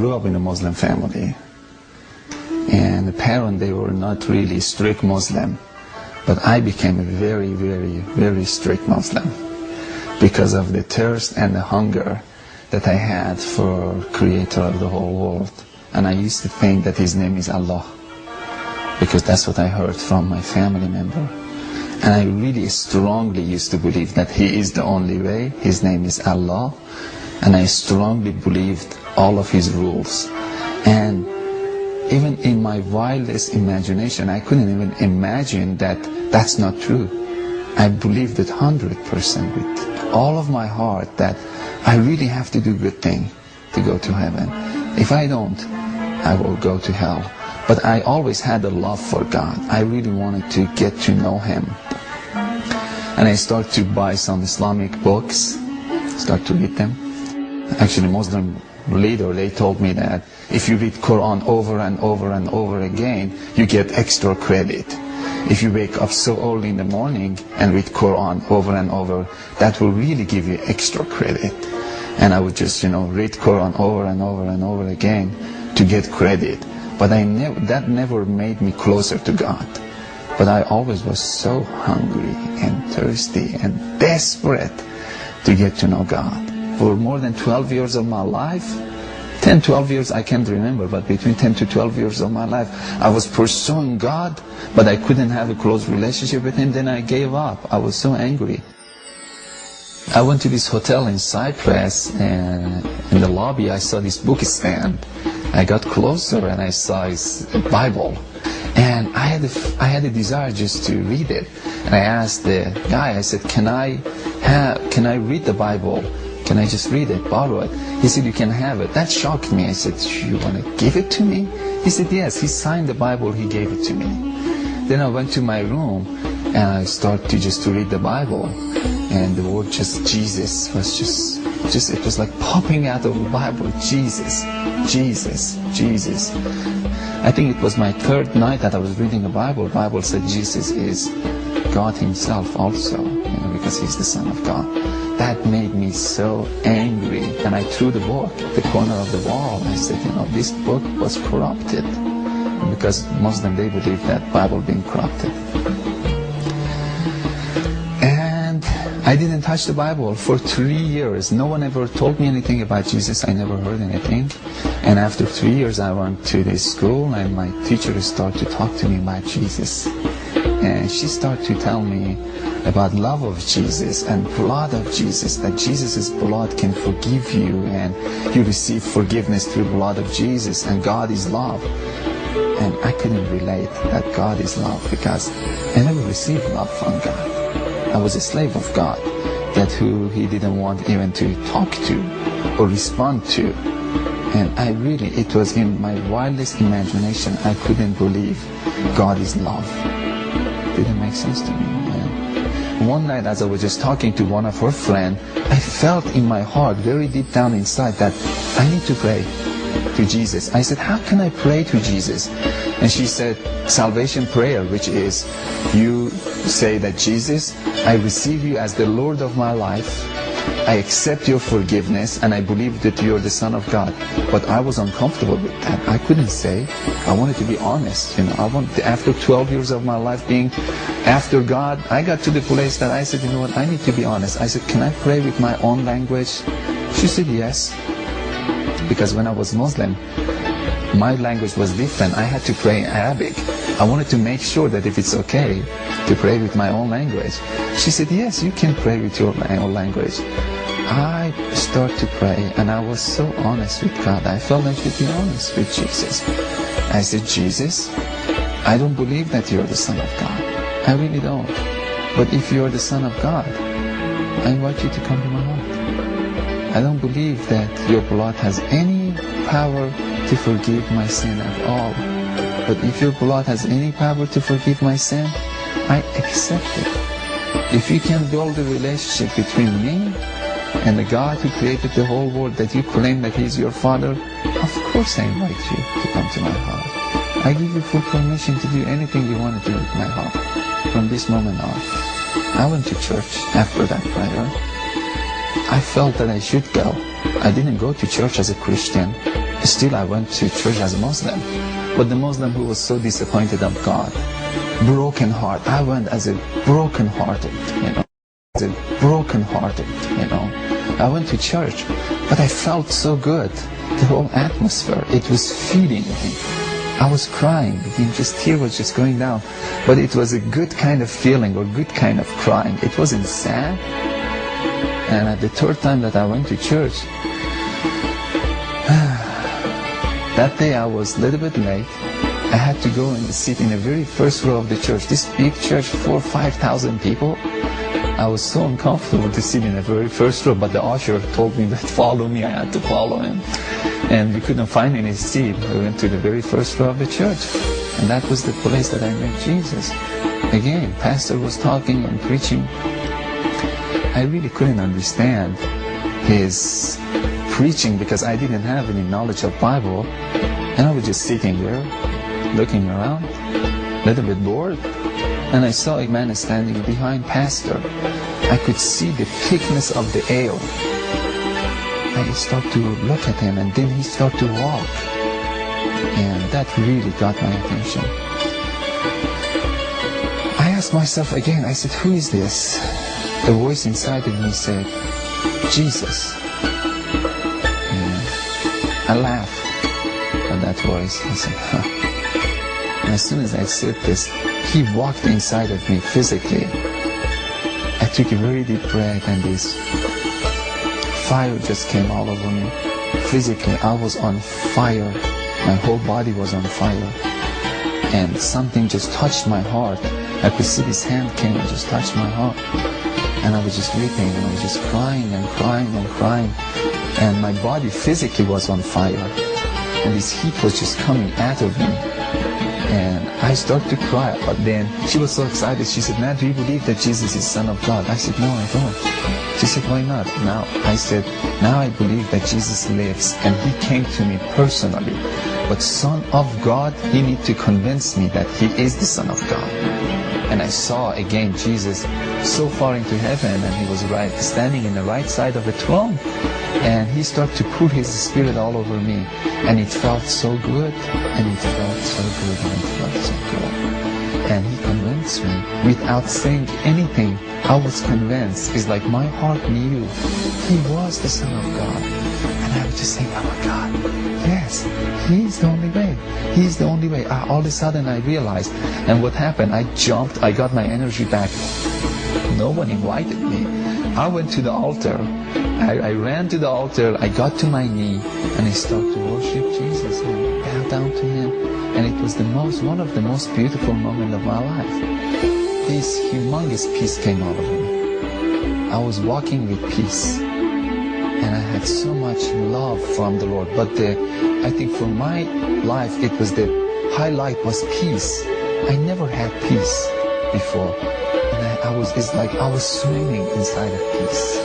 grew up in a Muslim family. And the parents, they were not really strict Muslim. But I became a very, very, very strict Muslim because of the thirst and the hunger that I had for Creator of the whole world. And I used to think that His name is Allah, because that's what I heard from my family member. And I really strongly used to believe that He is the only way. His name is Allah. And I strongly believed all of His rules. And even in my wildest imagination, I couldn't even imagine that that's not true. I believed it 100% with all of my heart that I really have to do good thing to go to heaven. If I don't, I will go to hell. But I always had a love for God. I really wanted to get to know Him. And I started to buy some Islamic books, start to read them. Actually, Muslim leader, they told me that if you read Quran over and over and over again, you get extra credit. If you wake up so early in the morning and read Quran over and over, that will really give you extra credit. And I would just, read Quran over and over and over again to get credit. But that never made me closer to God. But I always was so hungry and thirsty and desperate to get to know God. For more than 12 years of my life, 10, 12 years I can't remember, but between 10 to 12 years of my life, I was pursuing God, but I couldn't have a close relationship with Him. Then I gave up. I was so angry. I went to this hotel in Cyprus, and in the lobby I saw this book stand. I got closer and I saw His Bible. And I had a desire just to read it. And I asked the guy, I said, can I read the Bible? Can I just read it, borrow it? He said, you can have it. That shocked me. I said, you want to give it to me? He said, yes. He signed the Bible, he gave it to me. Then I went to my room and I started to read the Bible. And the word just Jesus was just it was like popping out of the Bible. Jesus, Jesus, Jesus. I think it was my third night that I was reading the Bible. The Bible said Jesus is God Himself also, because He's the Son of God. That made me so angry, and I threw the book at the corner of the wall. I said, this book was corrupted, because Muslims, they believe that Bible being corrupted. And I didn't touch the Bible for 3 years. No one ever told me anything about Jesus. I never heard anything. And after 3 years, I went to this school, and my teacher started to talk to me about Jesus. And she started to tell me about love of Jesus and blood of Jesus, that Jesus' blood can forgive you, and you receive forgiveness through the blood of Jesus, and God is love. And I couldn't relate that God is love, because I never received love from God. I was a slave of God, that who He didn't want even to talk to or respond to. And it was in my wildest imagination, I couldn't believe God is love. It didn't make sense to me. One night, as I was just talking to one of her friends, I felt in my heart, very deep down inside, that I need to pray to Jesus. I said, how can I pray to Jesus? And she said, salvation prayer, which is, you say that Jesus, I receive you as the Lord of my life. I accept your forgiveness, and I believe that you are the Son of God. But I was uncomfortable with that. I couldn't say. I wanted to be honest. After 12 years of my life being after God, I got to the place that I said, I need to be honest. I said, can I pray with my own language? She said, yes. Because when I was Muslim, my language was different. I had to pray in Arabic. I wanted to make sure that if it's okay to pray with my own language. She said, yes, you can pray with your own language. I started to pray, and I was so honest with God. I felt I should be honest with Jesus. I said, Jesus, I don't believe that you're the Son of God. I really don't. But if you're the Son of God, I invite you to come to my heart. I don't believe that your blood has any power to forgive my sin at all. But if your blood has any power to forgive my sin, I accept it. If you can build a relationship between me and the God who created the whole world, that you claim that He's your Father, of course I invite you to come to my heart. I give you full permission to do anything you want to do with my heart from this moment on. I went to church after that prayer. I felt that I should go. I didn't go to church as a Christian Still, I went to church as a Muslim. But the Muslim who was so disappointed of God, broken heart, I went as a broken-hearted, I went to church, but I felt so good. The whole atmosphere, it was feeding me. I was crying, just tear was just going down. But it was a good kind of feeling, or good kind of crying. It wasn't sad. And at the third time that I went to church, that day I was a little bit late. I had to go and sit in the very first row of the church. This big church, 4,000 or 5,000 people. I was so uncomfortable to sit in the very first row, but the usher told me that follow me. I had to follow him. And we couldn't find any seat. We went to the very first row of the church. And that was the place that I met Jesus. Again, pastor was talking and preaching. I really couldn't understand his preaching because I didn't have any knowledge of Bible. And I was just sitting there, looking around, a little bit bored. And I saw a man standing behind pastor. I could see the thickness of the air. I started to look at him, and then he started to walk. And that really got my attention. I asked myself again, I said, who is this? The voice inside of me said, Jesus. And I laughed at that voice. I said, huh. And as soon as I said this, he walked inside of me physically. I took a very deep breath, and this fire just came all over me. Physically, I was on fire. My whole body was on fire. And something just touched my heart. I could see his hand came and just touched my heart. And I was just weeping, and I was just crying and crying and crying. And my body physically was on fire. And this heat was just coming out of me. And I started to cry, but then she was so excited. She said, "Man, do you believe that Jesus is Son of God?" I said, "No, I don't." She said, "Why not?" Now I said, "Now I believe that Jesus lives and He came to me personally. But Son of God, He needs to convince me that He is the Son of God." And I saw again Jesus so far into heaven, and He was standing in the right side of the throne. And He started to pour His Spirit all over me. And it felt so good, and it felt so good, and it felt so good. And He convinced me without saying anything. I was convinced. It's like my heart knew He was the Son of God. And I was just saying, oh my God, yes, He's the only way. He's the only way. All of a sudden I realized. And what happened? I jumped. I got my energy back. No one invited me. I went to the altar. I ran to the altar. I got to my knee, and I started to worship Jesus and bow down to Him. And it was one of the most beautiful moments of my life. This humongous peace came over me. I was walking with peace, and I had so much love from the Lord. But I think for my life, it was the highlight was peace. I never had peace before. And it's like I was swimming inside of peace.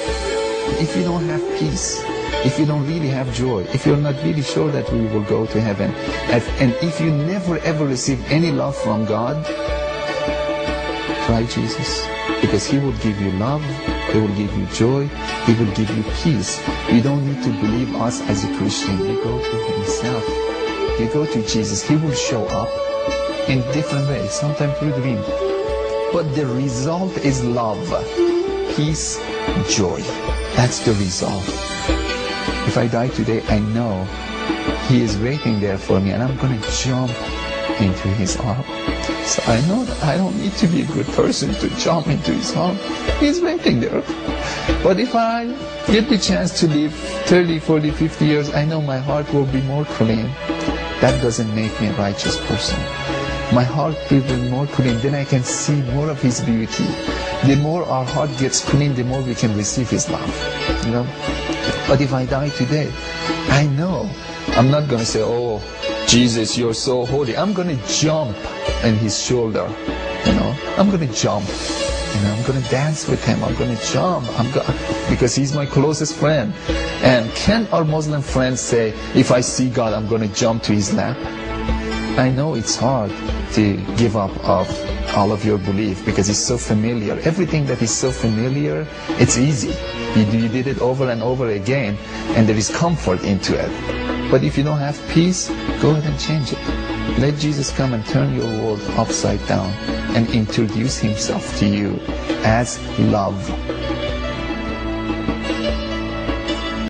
If you don't have peace, if you don't really have joy, if you're not really sure that we will go to heaven, and if you never ever receive any love from God, try Jesus. Because He will give you love, He will give you joy, He will give you peace. You don't need to believe us as a Christian. You go to Himself. You go to Jesus. He will show up in different ways, sometimes through dreams. But the result is love, peace, joy. That's the result. If I die today, I know He is waiting there for me, and I'm going to jump into His arm. So I know that I don't need to be a good person to jump into His arm. He's waiting there. But if I get the chance to live 30, 40, 50 years, I know my heart will be more clean. That doesn't make me a righteous person. My heart will be more clean, then I can see more of His beauty. The more our heart gets clean, the more we can receive His love. You know? But if I die today, I know I'm not going to say, "Oh, Jesus, you're so holy." I'm going to jump on His shoulder. You know, I'm going to jump. You know, I'm going to dance with Him. I'm going to jump. Because He's my closest friend. And can our Muslim friends say, "If I see God, I'm going to jump to His lap"? I know it's hard to give up of all of your belief because it's so familiar. Everything that is so familiar, it's easy. You did it over and over again, and there is comfort into it. But if you don't have peace, go ahead and change it. Let Jesus come and turn your world upside down and introduce himself to you as love.